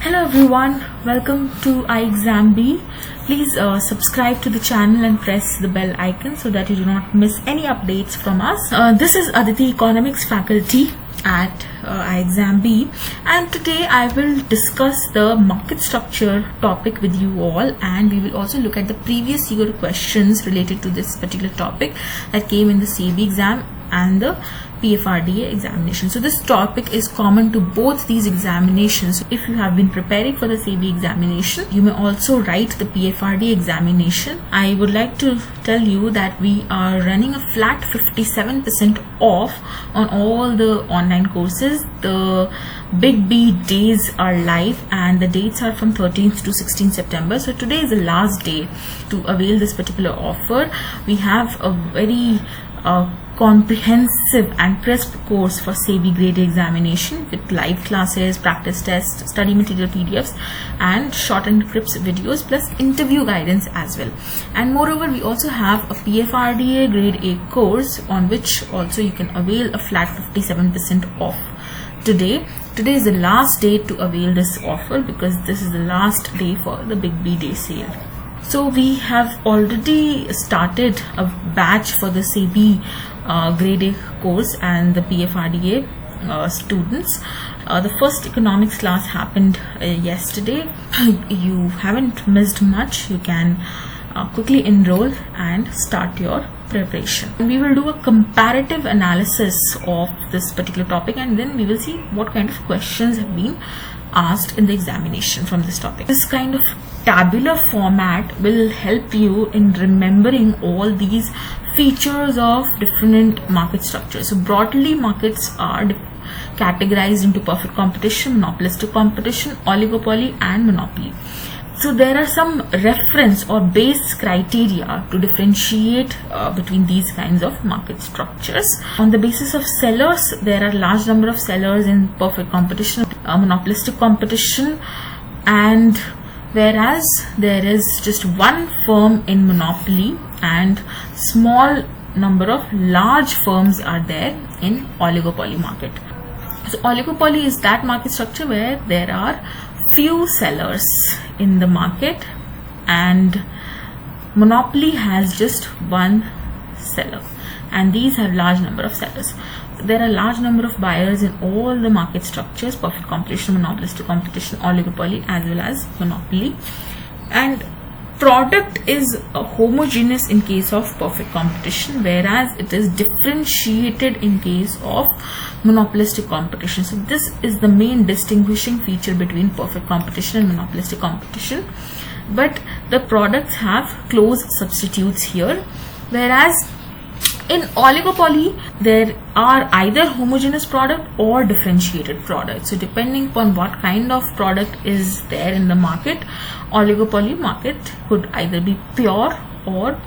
Hello everyone, welcome to iExamB. Please subscribe to the channel and press the bell icon so that you do not miss any updates from us. This is Aditi, Economics faculty at iExamB, and today I will discuss the market structure topic with you all, and we will also look at the previous year questions related to this particular topic that came in the SEBI exam and the PFRDA examination. So this topic is common to both these examinations. If you have been preparing for the SEBI examination, you may also write the PFRDA examination. I would like to tell you that we are running a flat 57% off on all the online courses. The Big B days are live and the dates are from 13th to 16th September. So today is the last day to avail this particular offer. We have a very comprehensive and crisp course for SEBI grade examination with live classes, practice tests, study material PDFs and shortened clips videos plus interview guidance as well. And moreover, we also have a PFRDA grade A course on which also you can avail a flat 57% off. Today is the last day to avail this offer because this is the last day for the Big B day sale. So we have already started a batch for the SEBI grade A course and the PFRDA students. The first economics class happened yesterday. You haven't missed much. You can quickly enroll and start your preparation. We will do a comparative analysis of this particular topic, and then we will see what kind of questions have been asked in the examination from this topic. This kind of tabular format will help you in remembering all these features of different market structures. So broadly, markets are categorized into perfect competition, monopolistic competition, oligopoly and monopoly. So there are some reference or base criteria to differentiate between these kinds of market structures. On the basis of sellers, there are large number of sellers in perfect competition, monopolistic competition, and whereas there is just one firm in monopoly and small number of large firms are there in oligopoly market. So oligopoly is that market structure where there are few sellers in the market and monopoly has just one seller, and these have large number of sellers. There are large number of buyers in all the market structures: perfect competition, monopolistic competition, oligopoly as well as monopoly. And product is homogeneous in case of perfect competition, whereas it is differentiated in case of monopolistic competition. So this is the main distinguishing feature between perfect competition and monopolistic competition. But the products have close substitutes here, whereas in oligopoly there are either homogeneous product or differentiated product. So depending upon what kind of product is there in the market, oligopoly market could either be pure or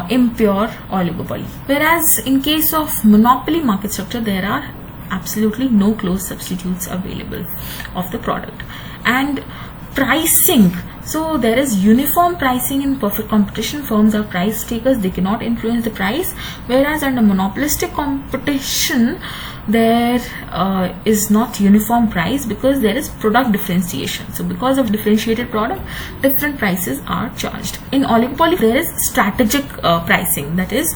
impure oligopoly. Whereas in case of monopoly market structure, there are absolutely no close substitutes available of the product. And pricing, so there is uniform pricing in perfect competition. Firms are price takers, they cannot influence the price, whereas under monopolistic competition there is not uniform price because there is product differentiation. So because of differentiated product, different prices are charged. In oligopoly there is strategic pricing, that is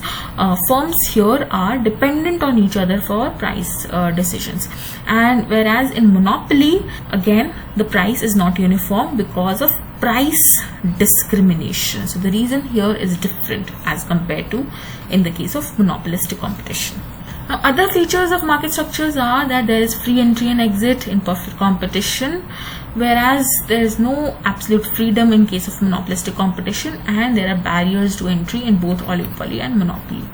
firms here are dependent on each other for price decisions. And whereas in monopoly, again the price is not uniform because of price discrimination. So the reason here is different as compared to in the case of monopolistic competition. Now, other features of market structures are that there is free entry and exit in perfect competition, whereas there is no absolute freedom in case of monopolistic competition, and there are barriers to entry in both oligopoly and monopoly.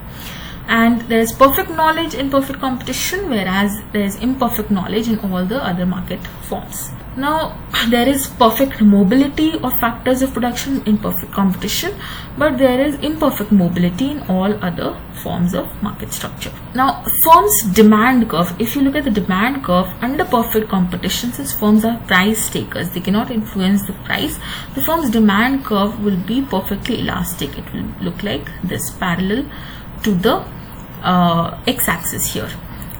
And there is perfect knowledge in perfect competition, whereas there is imperfect knowledge in all the other market forms. Now there is perfect mobility of factors of production in perfect competition, but there is imperfect mobility in all other forms of market structure. Now firms demand curve, if you look at the demand curve under perfect competition, since firms are price takers, they cannot influence the price, the firm's demand curve will be perfectly elastic. It will look like this, parallel to the x-axis here.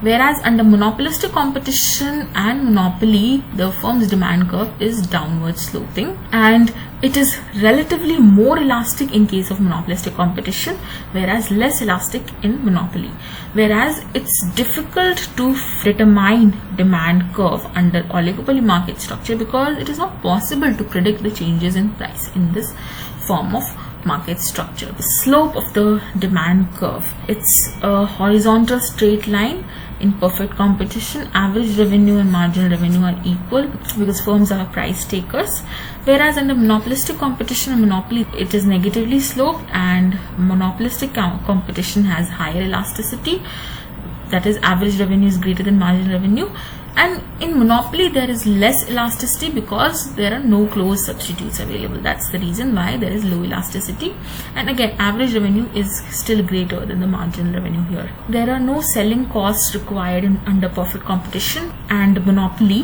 Whereas under monopolistic competition and monopoly, the firm's demand curve is downward sloping, and it is relatively more elastic in case of monopolistic competition, whereas less elastic in monopoly. Whereas it's difficult to determine demand curve under oligopoly market structure because it is not possible to predict the changes in price in this form of market structure. The slope of the demand curve, it's a horizontal straight line. In perfect competition, average revenue and marginal revenue are equal because firms are price takers, whereas under monopolistic competition and monopoly, it is negatively sloped, and monopolistic competition has higher elasticity, that is average revenue is greater than marginal revenue, and in monopoly there is less elasticity because there are no closed substitutes available. That's the reason why there is low elasticity, and again average revenue is still greater than the marginal revenue here. There are no selling costs required under perfect competition and monopoly,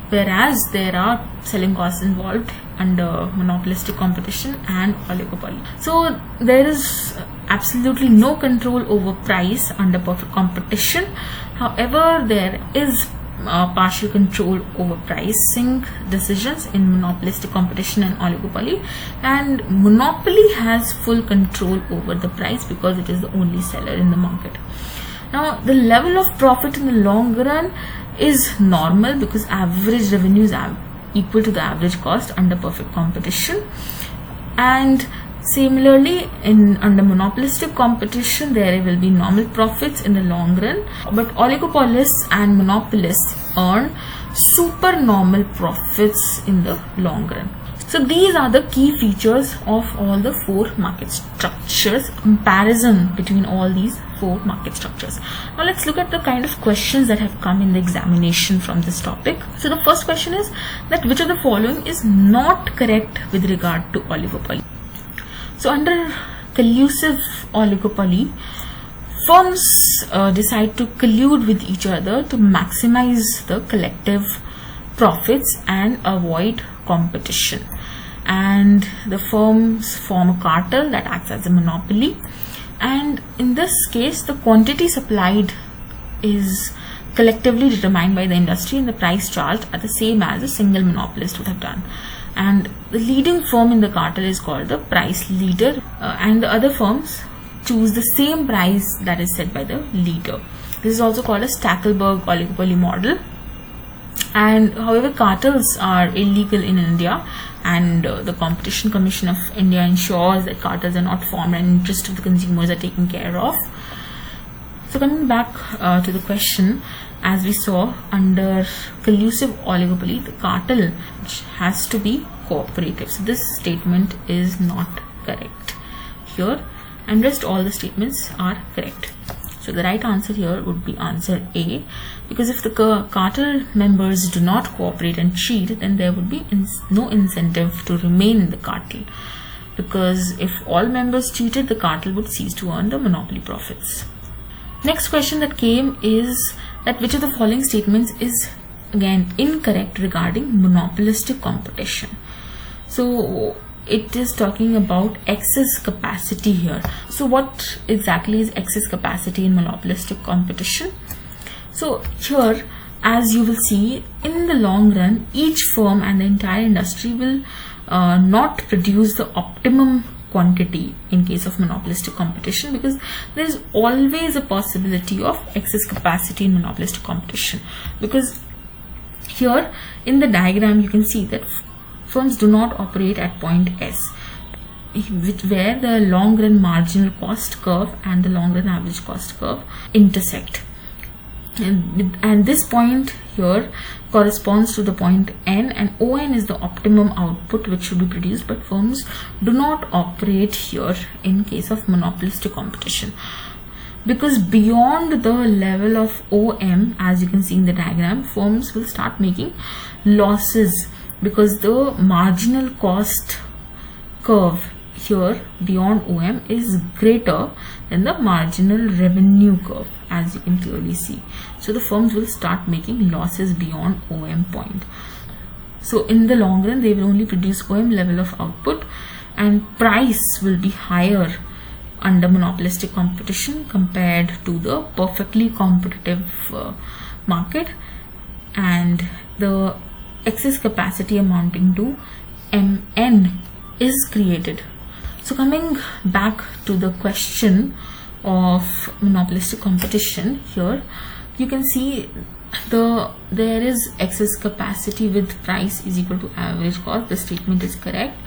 whereas there are selling costs involved under monopolistic competition and oligopoly. So there is absolutely no control over price under perfect competition. However, there is partial control over pricing decisions in monopolistic competition and oligopoly, and monopoly has full control over the price because it is the only seller in the market. Now the level of profit in the long run is normal because average revenue is equal to the average cost under perfect competition, and similarly under monopolistic competition there will be normal profits in the long run, but oligopolists and monopolists earn supernormal profits in the long run. So these are the key features of all the four market structures, comparison between all these four market structures. Now let's look at the kind of questions that have come in the examination from this topic. So the first question is that which of the following is not correct with regard to oligopoly. So under collusive oligopoly, firms decide to collude with each other to maximize the collective profits and avoid competition, and the firms form a cartel that acts as a monopoly, and in this case the quantity supplied is collectively determined by the industry and the price charged are the same as a single monopolist would have done, and the leading firm in the cartel is called the price leader, and the other firms choose the same price that is set by the leader. This is also called a Stackelberg oligopoly model. And however, cartels are illegal in India, and the Competition Commission of India ensures that cartels are not formed and interests of the consumers are taken care of. So coming back to the question, as we saw under collusive oligopoly, the cartel has to be cooperative. So this statement is not correct here, and rest all the statements are correct. So the right answer here would be answer A, because if the cartel members do not cooperate and cheat, then there would be no incentive to remain in the cartel, because if all members cheated, the cartel would cease to earn the monopoly profits. Next question that came is that which of the following statements is again incorrect regarding monopolistic competition. So it is talking about excess capacity here. So what exactly is excess capacity in monopolistic competition? So here, as you will see, in the long run, each firm and the entire industry will not produce the optimum quantity in case of monopolistic competition, because there is always a possibility of excess capacity in monopolistic competition. Because here in the diagram you can see that firms do not operate at point S, where the long run marginal cost curve and the long run average cost curve intersect, and this point here corresponds to the point N, and ON is the optimum output which should be produced, but firms do not operate here in case of monopolistic competition, because beyond the level of OM, as you can see in the diagram, firms will start making losses, because the marginal cost curve here beyond OM is greater than the marginal revenue curve, as you can clearly see. So the firms will start making losses beyond OM point. So in the long run, they will only produce OM level of output, and price will be higher under monopolistic competition compared to the perfectly competitive market, and the excess capacity amounting to MN is created. So coming back to the question of monopolistic competition, here you can see there is excess capacity with price is equal to average cost. The statement is correct.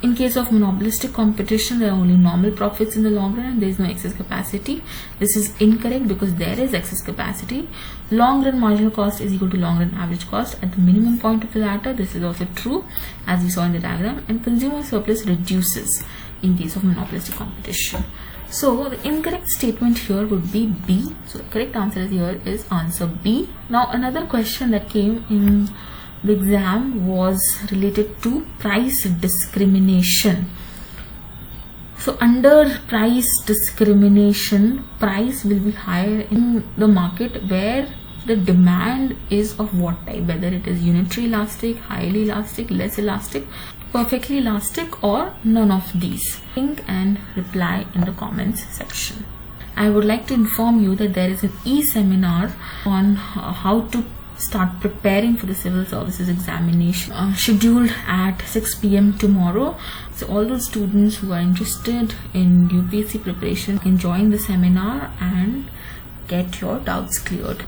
In case of monopolistic competition, there are only normal profits in the long run and there is no excess capacity. This is incorrect because there is excess capacity. Long run marginal cost is equal to long run average cost at the minimum point of the ladder. This is also true as we saw in the diagram, and consumer surplus reduces in case of monopolistic competition. So the incorrect statement here would be B. So the correct answer here is answer B. Now another question that came in the exam was related to price discrimination. So under price discrimination, price will be higher in the market where the demand is of what type, whether it is unitary elastic, highly elastic, less elastic, perfectly elastic, or none of these. Think and reply in the comments section. I would like to inform you that there is an e-seminar on how to start preparing for the civil services examination scheduled at 6 p.m. tomorrow. So all those students who are interested in UPSC preparation can join the seminar and get your doubts cleared.